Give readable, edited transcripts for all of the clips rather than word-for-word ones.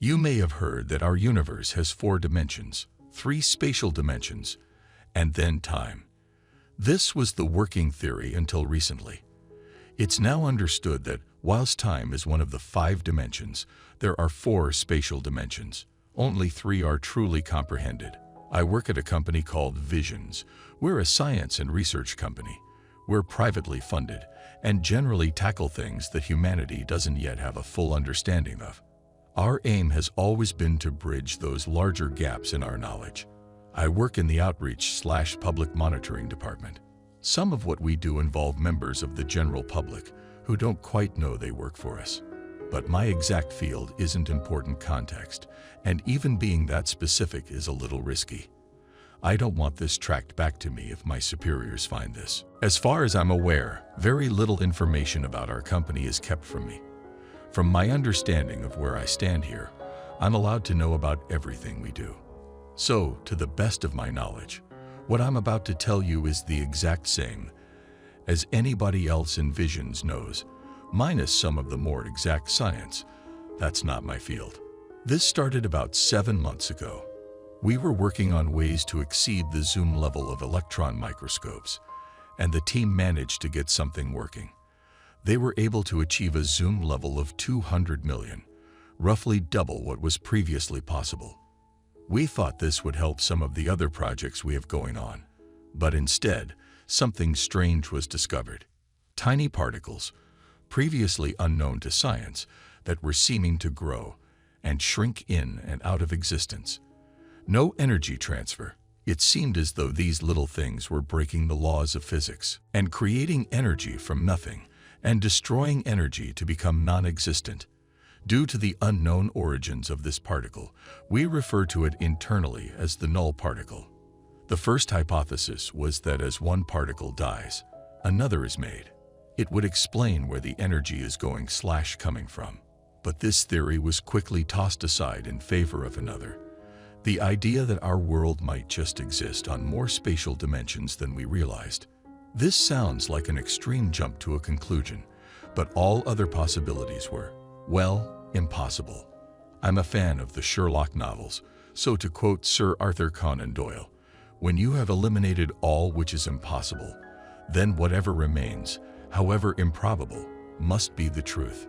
You may have heard that our universe has 4 dimensions, 3 spatial dimensions, and then time. This was the working theory until recently. It's now understood that whilst time is one of the 5 dimensions, there are 4 spatial dimensions. Only 3 are truly comprehended. I work at a company called Visions. We're a science and research company. We're privately funded and generally tackle things that humanity doesn't yet have a full understanding of. Our aim has always been to bridge those larger gaps in our knowledge. I work in the outreach/public monitoring department. Some of what we do involve members of the general public who don't quite know they work for us. But my exact field isn't important context, and even being that specific is a little risky. I don't want this tracked back to me if my superiors find this. As far as I'm aware, very little information about our company is kept from me. From my understanding of where I stand here, I'm allowed to know about everything we do. So, to the best of my knowledge, what I'm about to tell you is the exact same as anybody else in Visions knows, minus some of the more exact science. That's not my field. This started about 7 months ago. We were working on ways to exceed the zoom level of electron microscopes, and the team managed to get something working. They were able to achieve a zoom level of 200 million, roughly double what was previously possible. We thought this would help some of the other projects we have going on, but instead, something strange was discovered. Tiny particles, previously unknown to science, that were seeming to grow and shrink in and out of existence. No energy transfer. It seemed as though these little things were breaking the laws of physics and creating energy from nothing and destroying energy to become non-existent. Due to the unknown origins of this particle, we refer to it internally as the null particle. The first hypothesis was that as one particle dies, another is made. It would explain where the energy is going/coming from. But this theory was quickly tossed aside in favor of another. The idea that our world might just exist on more spatial dimensions than we realized. This sounds like an extreme jump to a conclusion, but all other possibilities were, well, impossible. I'm a fan of the Sherlock novels, so to quote Sir Arthur Conan Doyle, when you have eliminated all which is impossible, then whatever remains, however improbable, must be the truth.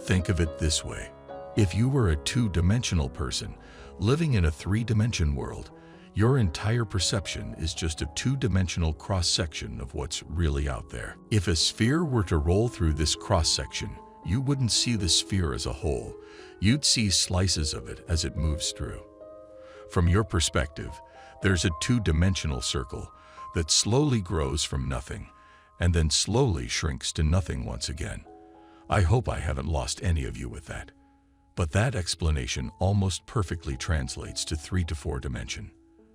Think of it this way. If you were a 2-dimensional person living in a 3-dimension world, your entire perception is just a 2-dimensional cross-section of what's really out there. If a sphere were to roll through this cross-section, you wouldn't see the sphere as a whole. You'd see slices of it as it moves through. From your perspective, there's a 2-dimensional circle that slowly grows from nothing and then slowly shrinks to nothing once again. I hope I haven't lost any of you with that. But that explanation almost perfectly translates to 3 to 4 dimension.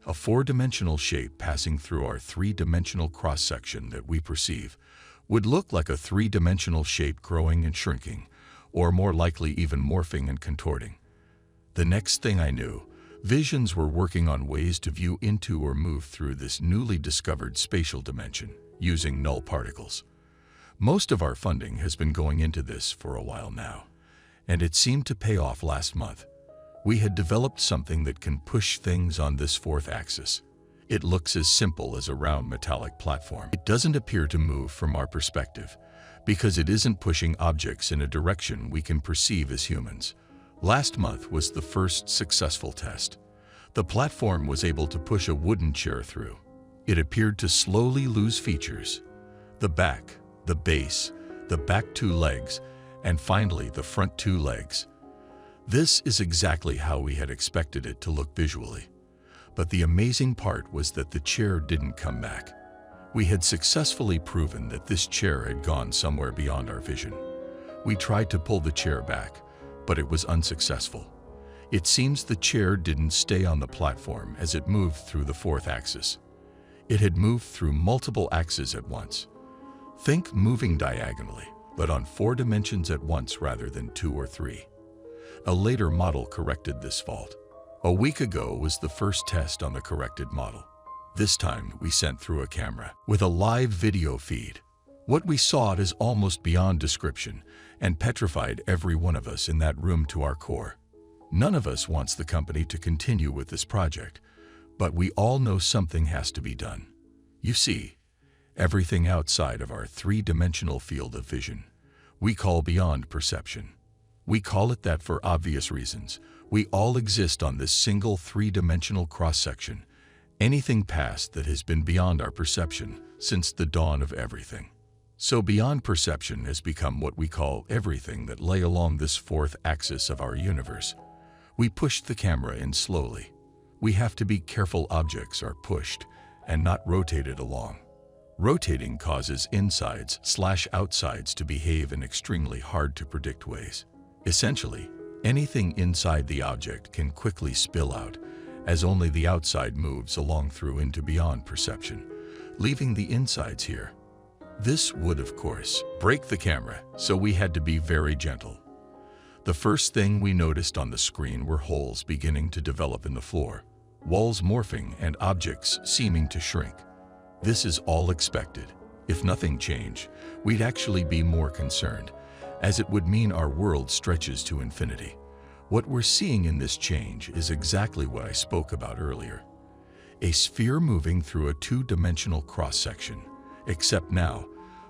A 4-dimensional shape passing through our 3-dimensional cross-section that we perceive would look like a 3-dimensional shape growing and shrinking, or more likely even morphing and contorting. The next thing I knew, Visions were working on ways to view into or move through this newly discovered spatial dimension using null particles. Most of our funding has been going into this for a while now, and it seemed to pay off last month. We had developed something that can push things on this 4th axis. It looks as simple as a round metallic platform. It doesn't appear to move from our perspective, because it isn't pushing objects in a direction we can perceive as humans. Last month was the first successful test. The platform was able to push a wooden chair through. It appeared to slowly lose features. The back, the base, the back 2 legs, and finally the front 2 legs. This is exactly how we had expected it to look visually. But the amazing part was that the chair didn't come back. We had successfully proven that this chair had gone somewhere beyond our vision. We tried to pull the chair back, but it was unsuccessful. It seems the chair didn't stay on the platform as it moved through the 4th axis. It had moved through multiple axes at once. Think moving diagonally, but on 4 dimensions at once rather than 2 or 3. A later model corrected this fault. A week ago was the first test on the corrected model. This time we sent through a camera with a live video feed. What we saw is almost beyond description and petrified every one of us in that room to our core. None of us wants the company to continue with this project, but we all know something has to be done. You see, everything outside of our three-dimensional field of vision, we call beyond perception. We call it that for obvious reasons. We all exist on this single three-dimensional cross-section, anything past that has been beyond our perception since the dawn of everything. So beyond perception has become what we call everything that lay along this fourth axis of our universe. We pushed the camera in slowly. We have to be careful objects are pushed and not rotated along. Rotating causes insides/outsides to behave in extremely hard to predict ways. Essentially, anything inside the object can quickly spill out as only the outside moves along through into beyond perception, leaving the insides here. This would, of course, break the camera, so we had to be very gentle. The first thing we noticed on the screen were holes beginning to develop in the floor, walls morphing and objects seeming to shrink. This is all expected. If nothing changed, we'd actually be more concerned, as it would mean our world stretches to infinity. What we're seeing in this change is exactly what I spoke about earlier. A sphere moving through a two-dimensional cross-section, except now,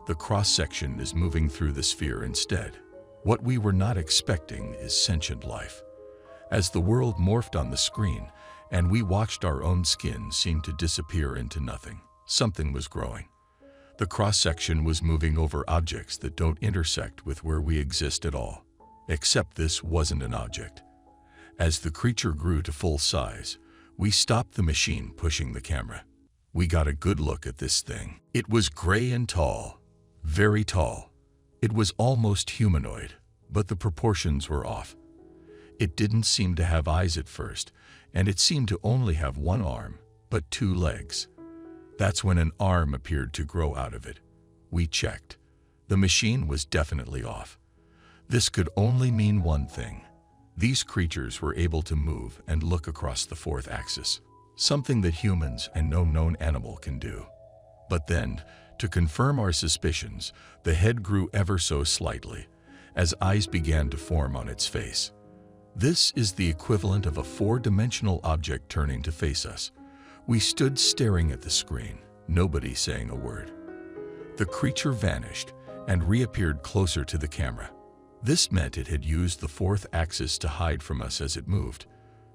the cross-section is moving through the sphere instead. What we were not expecting is sentient life. As the world morphed on the screen, and we watched our own skin seem to disappear into nothing, something was growing. The cross-section was moving over objects that don't intersect with where we exist at all. Except this wasn't an object. As the creature grew to full size, we stopped the machine pushing the camera. We got a good look at this thing. It was gray and tall, very tall. It was almost humanoid, but the proportions were off. It didn't seem to have eyes at first, and it seemed to only have one arm, but two legs. That's when an arm appeared to grow out of it. We checked. The machine was definitely off. This could only mean one thing. These creatures were able to move and look across the fourth axis, something that humans and no known animal can do. But then, to confirm our suspicions, the head grew ever so slightly, as eyes began to form on its face. This is the equivalent of a four-dimensional object turning to face us. We stood staring at the screen, nobody saying a word. The creature vanished and reappeared closer to the camera. This meant it had used the fourth axis to hide from us as it moved.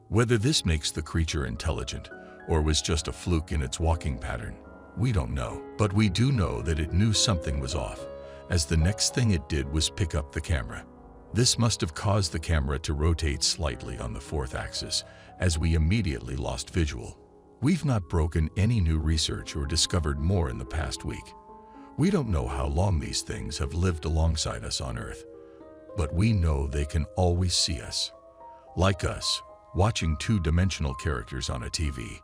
Whether this makes the creature intelligent or was just a fluke in its walking pattern, we don't know. But we do know that it knew something was off, as the next thing it did was pick up the camera. This must have caused the camera to rotate slightly on the fourth axis, as we immediately lost visual. We've not broken any new research or discovered more in the past week. We don't know how long these things have lived alongside us on Earth, but we know they can always see us. Like us, watching two-dimensional characters on a TV,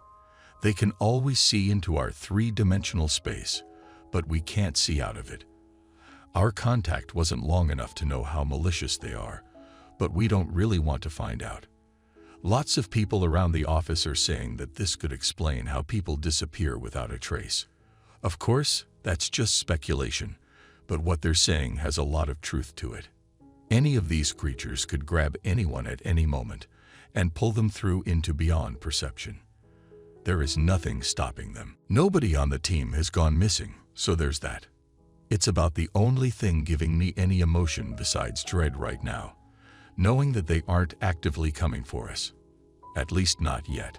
they can always see into our three-dimensional space, but we can't see out of it. Our contact wasn't long enough to know how malicious they are, but we don't really want to find out. Lots of people around the office are saying that this could explain how people disappear without a trace. Of course, that's just speculation, but what they're saying has a lot of truth to it. Any of these creatures could grab anyone at any moment and pull them through into beyond perception. There is nothing stopping them. Nobody on the team has gone missing, so there's that. It's about the only thing giving me any emotion besides dread right now, knowing that they aren't actively coming for us. At least not yet.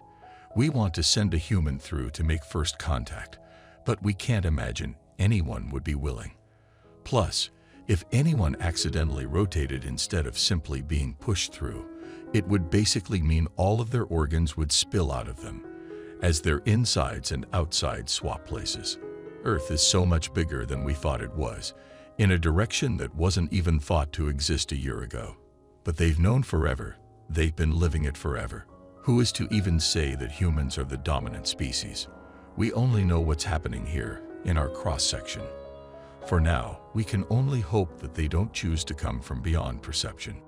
We want to send a human through to make first contact, but we can't imagine anyone would be willing. Plus, if anyone accidentally rotated instead of simply being pushed through, it would basically mean all of their organs would spill out of them, as their insides and outsides swap places. Earth is so much bigger than we thought it was, in a direction that wasn't even thought to exist a year ago. But they've known forever. They've been living it forever. Who is to even say that humans are the dominant species? We only know what's happening here, in our cross-section. For now, we can only hope that they don't choose to come from beyond perception.